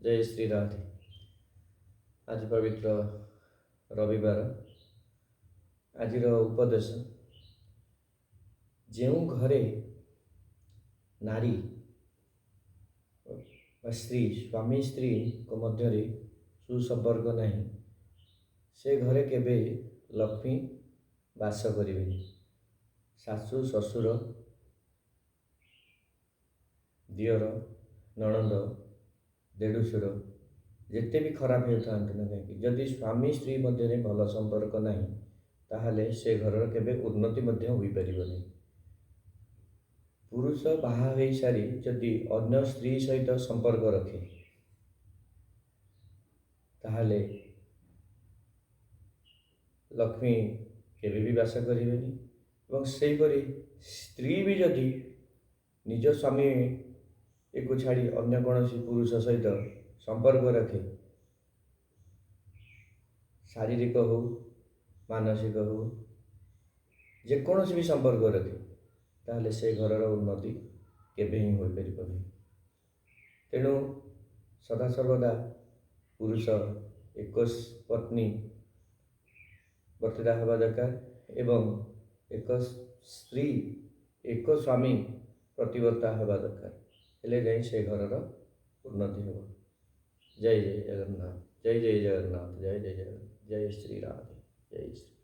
जय श्री राधे। आज पवित्र रविवार। आज उपदेश जो घरे नारी स्त्री स्वामी स्त्री को मध्य सुसंपर्क नहीं से घरे केबे लक्ष्मी वास करें। सासू ससुर दियर नणंद देढ़शुर जिते भी खराब होता ना कहीं जदि स्वामी स्त्री मध्य भल संपर्क नहीं ताहले से घर केबे उन्नति हो पारिबनी। पुरुष बाहा हो सारी जदि अन्य स्त्री सहित संपर्क रखे ताहले लक्ष्मी केबे भी वास करेनि। एवं सेहीपरि स्त्री भी जदि निज स्वामी एक छाड़ी अन्य कौन पुरुष सहित संपर्क रखे शारीरिक हो मानसिक हो जेकोसी भी संपर्क रखे ताहले से घर उन्नति केबे ही हो पारिबनी। तेणु सदासर्वदा पुरुष एक पत्नी वर्तिता हवा दरकार एवं एक स्त्री एक स्वामी प्रतिबद्धता हवा दरकार हेले जाई से घर उन्नति हो। जय जय जगन्नाथ, जय जय जगन्नाथ, जय जय जगन्नाथ, जय श्री राधे, जय श्री।